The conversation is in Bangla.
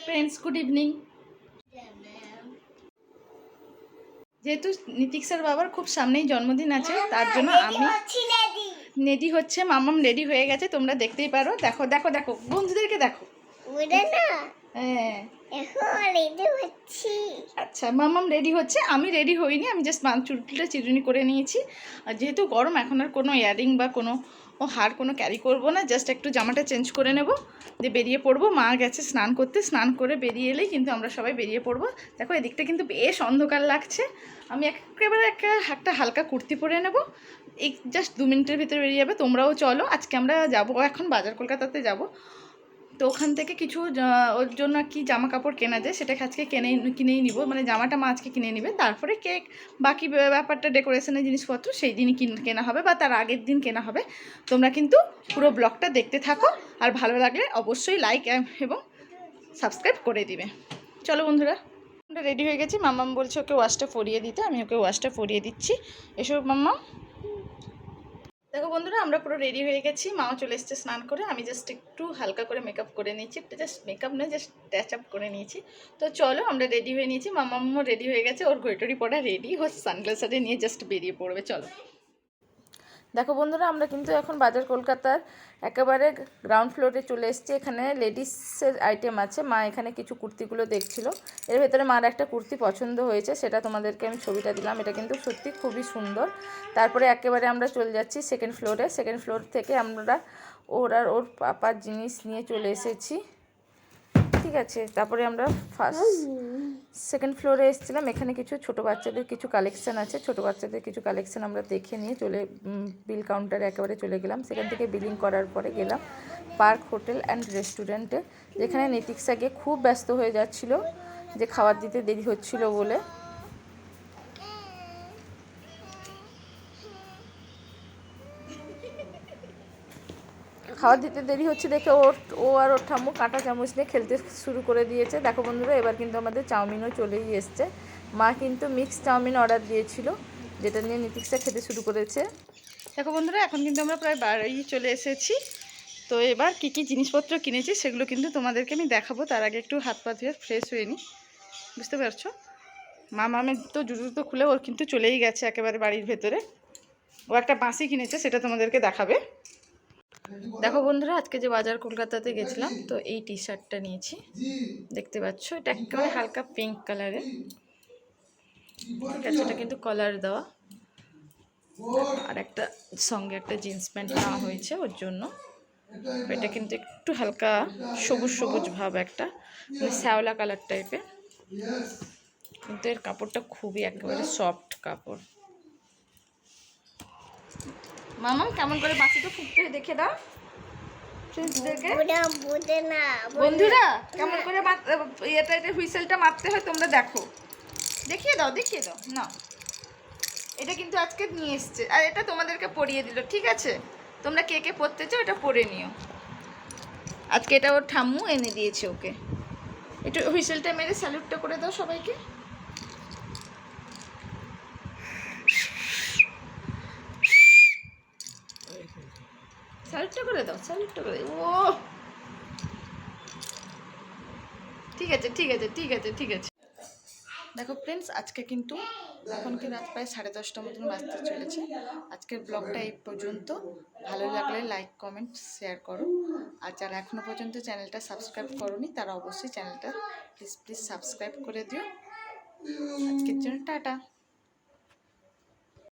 Friends, good evening. যেহেতু নীতিক্সার বাবার খুব সামনেই জন্মদিন আছে, তার জন্য আমি রেডি হচ্ছে। মামাম রেডি হয়ে গেছে, তোমরা দেখতেই পারো। দেখো দেখো দেখো, বন্ধুদেরকে দেখো। হ্যাঁ, আচ্ছা, মামাম রেডি হচ্ছে, আমি রেডি হইনি। আমি জাস্ট চুলটা চিরুনি করে নিয়েছি। আর যেহেতু গরম, এখন আর কোনো ইয়ারিং বা কোনো হার কোনো ক্যারি করবো না। জাস্ট একটু জামাটা চেঞ্জ করে নেব, দিয়ে বেরিয়ে পড়বো। মা গেছে স্নান করতে, স্নান করে বেরিয়ে এলেই কিন্তু আমরা সবাই বেরিয়ে পড়বো। দেখো এদিকটা কিন্তু বেশ অন্ধকার লাগছে। আমি একেবারে একটা হালকা কুর্তি পরে নেব। এই জাস্ট 2 মিনিটের ভিতরে বেরিয়ে যাবে। তোমরাও চলো। আজকে আমরা যাবো এখন বাজার, কলকাতাতে যাব। তো ওখান থেকে কিছু ওর জন্য কি জামা কাপড় কেনা যায়, সেটা আজকে কিনেই নিব। মানে জামাটা মা আজকে কিনে নিবে, তারপরে কেক বাকি ব্যাপারটা ডেকোরেশনের জিনিসপত্র সেই দিনই কেনা হবে বা তার আগের দিন কেনা হবে। তোমরা কিন্তু পুরো ব্লগটা দেখতে থাকো, আর ভালো লাগলে অবশ্যই লাইক এবং সাবস্ক্রাইব করে দিবে। চলো বন্ধুরা, আমরা রেডি হয়ে গেছি। মাম্মাম বলছে ওকে ওয়াশটা পরিয়ে দিতে, আমি ওকে ওয়াশটা পরিয়ে দিচ্ছি। এসব মাম্মাম। দেখো বন্ধুরা, আমরা পুরো রেডি হয়ে গেছি। মাও চলে এসেছে স্নান করে। আমি জাস্ট একটু হালকা করে মেকআপ করে নিয়েছি, একটু জাস্ট মেকআপ নয়, জাস্ট টাচ আপ করে নিয়েছি। তো চলো, আমরা রেডি হয়ে নিয়েছি। মামাম্মও রেডি হয়ে গেছে, ওর ঘড়িটড়ি পড়া রেডি, ও সানগ্লাসে নিয়ে জাস্ট বেরিয়ে পড়বে। চলো। দেখো বন্ধুরা, আমরা কিন্তু এখন বাজার কলকাতার একেবারে গ্রাউন্ড ফ্লোরে চলে এসেছি। এখানে লেডিসের আইটেম আছে। মা এখানে কিছু কুর্তিগুলো দেখছিল, এর ভেতরে মার একটা কুর্তি পছন্দ হয়েছে, সেটা তোমাদেরকে আমি ছবিটা দিলাম। এটা কিন্তু সত্যি খুবই সুন্দর। তারপরে একেবারে আমরা চলে যাচ্ছি সেকেন্ড ফ্লোরে। সেকেন্ড ফ্লোর থেকে আমরা ওর আর ওর পাপার জিনিস নিয়ে চলে এসেছি, ঠিক আছে। তারপরে আমরা সেকেন্ড ফ্লোরে এসেছিলাম। এখানে কিছু ছোটো বাচ্চাদের কিছু কালেকশান আছে। ছোটো বাচ্চাদের কিছু কালেকশান আমরা দেখে নিয়ে বিল কাউন্টারে একেবারে চলে গেলাম। সেখান থেকে বিলিং করার পরে গেলাম পার্ক হোটেল অ্যান্ড রেস্টুরেন্টে, যেখানে নীতিক্সা গিয়ে খুব ব্যস্ত হয়ে যাচ্ছিল, যে খাবার দিতে দেরি হচ্ছিল বলে। খাবার দিতে দেরি হচ্ছে দেখে ও আর ওর ঠাম্মু কাঁটা চামচ নিয়ে খেলতে শুরু করে দিয়েছে। দেখো বন্ধুরা, এবার কিন্তু আমাদের চাউমিনও চলেই এসছে। মা কিন্তু মিক্স চাউমিন অর্ডার দিয়েছিল, যেটা নিয়ে নীতিক্সা খেতে শুরু করেছে। দেখো বন্ধুরা, এখন কিন্তু আমরা প্রায় বাড়ি চলে এসেছি। তো এবার কী কী জিনিসপত্র কিনেছি সেগুলো কিন্তু তোমাদেরকে আমি দেখাবো। তার আগে একটু হাত পা ধুয়ে ফ্রেশ হয়ে নিই, বুঝতে পারছো। মামামের তো জুতো খুলে ওর কিন্তু চলেই গেছে একেবারে বাড়ির ভেতরে। ও একটা বাঁশি কিনেছে, সেটা তোমাদেরকে দেখাবে। দেখো বন্ধুরা, আজকে যে বাজার কলকাতাতে গেছিলাম, তো এই টি শার্টটা নিয়েছি, দেখতে পাচ্ছ। এটা একেবারে হালকা পিঙ্ক কালারের, ঠিক আছে। এটা কিন্তু কলার দেওয়া, আর একটা সঙ্গে একটা জিন্স প্যান্ট নেওয়া হয়েছে ওর জন্য। এটা কিন্তু একটু হালকা সবুজ সবুজ ভাব, একটা মানে শ্যাওলা কালার টাইপের, কিন্তু এর কাপড়টা খুবই একেবারে সফট কাপড়। মামা কেমন করে বাঁশিটা ফুটতে দেখে দাও বন্ধুরা, কেমন করে এটা হুইসেলটা মারতে হয় তোমরা দেখো, দেখিয়ে দাও না। এটা কিন্তু আজকে নিয়ে এসছে, আর এটা তোমাদেরকে পরিয়ে দিল, ঠিক আছে। তোমরা কে কে পরতে চাও এটা পরে নিও। আজকে এটা ওর ঠাম্মু এনে দিয়েছে ওকে। একটু হুইসেলটা মেরে স্যালুটটা করে দাও সবাইকে। স্যালুটটা করে দাও, স্যালুটটা করে দাও। ও ঠিক আছে ঠিক আছে ঠিক আছে ঠিক আছে। দেখো ফ্রেন্ডস, আজকে কিন্তু এখন কি রাত প্রায় 10:30 মতন বাজতে চলেছে। আজকের ব্লগটা এই পর্যন্ত। ভালো লাগলে লাইক কমেন্ট শেয়ার করো, আর যারা এখনও পর্যন্ত চ্যানেলটা সাবস্ক্রাইব করোনি তারা অবশ্যই চ্যানেলটা প্লিজ সাবস্ক্রাইব করে দিও। আজকের জন্য টাটা।